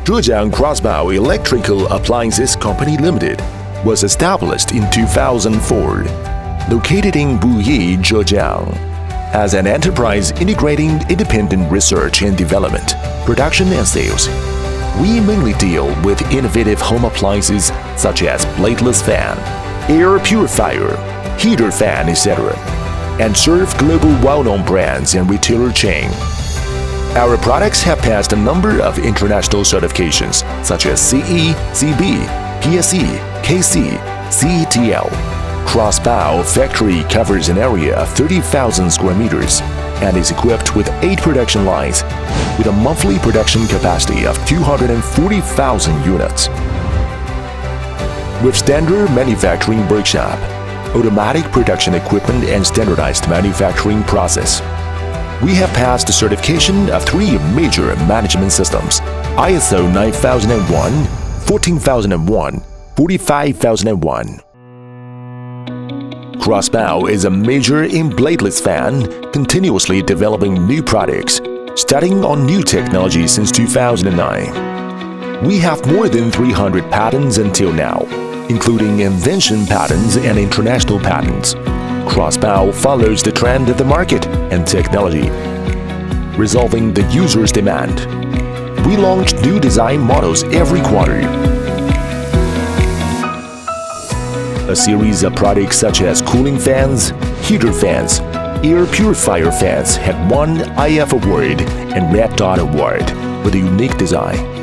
Zhejiang CROSSBOW Electrical Appliances Company Limited was established in 2004, located in Buyi, Zhejiang, as an enterprise integrating independent research and development, production and sales. We mainly deal with innovative home appliances such as bladeless fan, air purifier, heater fan, etc., and serve global well-known brands and retailer chain. Our products have passed a number of international certifications such as CE, CB, PSE, KC, CETL. CROSSBOW factory covers an area of 30,000 square meters and is equipped with 8 production lines with a monthly production capacity of 240,000 units. With standard manufacturing workshop, automatic production equipment and standardized manufacturing process, we have passed the certification of 3 major management systems: ISO 9001, 14001, 45001. CROSSBOW is a major in bladeless fan, continuously developing new products, studying on new technology since 2009. We have more than 300 patents until now, including invention patents and international patents. CROSSBOW follows the trend of the market and technology, resolving the user's demand. We launch new design models every quarter. A series of products such as cooling fans, heater fans, air purifier fans have won IF Award and Red Dot Award with a unique design.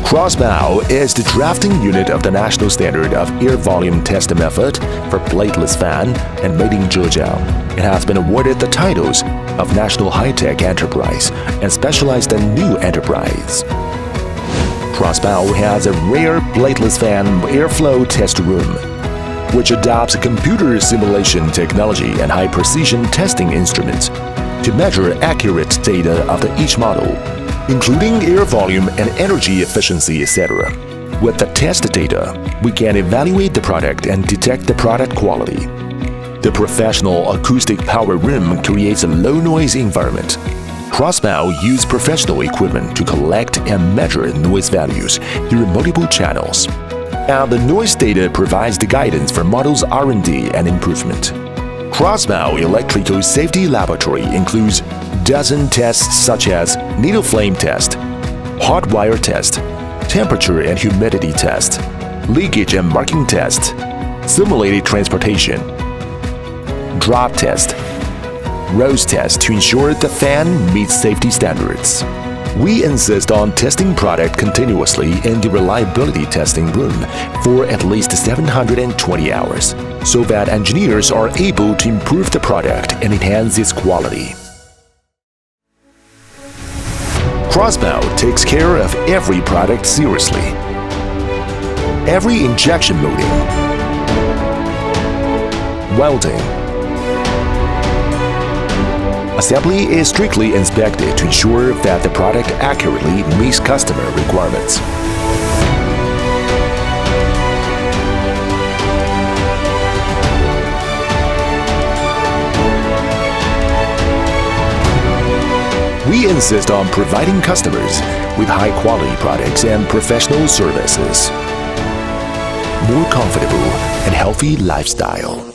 CROSSBOW is the drafting unit of the national standard of air volume test method for bladeless fan and made in Zhejiang. It has been awarded the titles of National High-Tech Enterprise and Specialized New Enterprise. CROSSBOW has a rare bladeless fan airflow test room, which adopts computer simulation technology and high-precision testing instruments to measure accurate data of each model, including air volume and energy efficiency, etc. With the test data, we can evaluate the product and detect the product quality. The professional acoustic power room creates a low-noise environment. CROSSBOW uses professional equipment to collect and measure noise values through multiple channels. And the noise data provides the guidance for models R&D and improvement. CROSSBOW Electrical Safety Laboratory includes dozen tests such as needle flame test, hot wire test, temperature and humidity test, leakage and marking test, simulated transportation, drop test, rose test to ensure the fan meets safety standards. We insist on testing product continuously in the reliability testing room for at least 720 hours, so that engineers are able to improve the product and enhance its quality. CROSSBOW takes care of every product seriously. Every injection molding, welding, assembly is strictly inspected to ensure that the product accurately meets customer requirements. We insist on providing customers with high-quality products and professional services. More comfortable and healthy lifestyle.